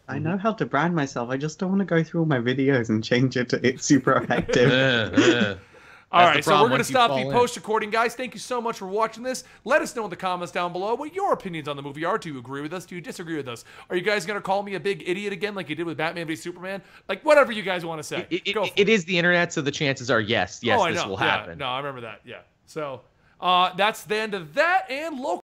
I know how to brand myself. I just don't want to go through all my videos and change it to It's Super Effective. All right, so we're going to stop the post-recording, guys. Thank you so much for watching this. Let us know in the comments down below what your opinions on the movie are. Do you agree with us? Do you disagree with us? Are you guys going to call me a big idiot again like you did with Batman v Superman? Like, whatever you guys want to say. It is the internet, so the chances are yes, this will happen. No, I remember that, yeah. So that's the end of that, and local.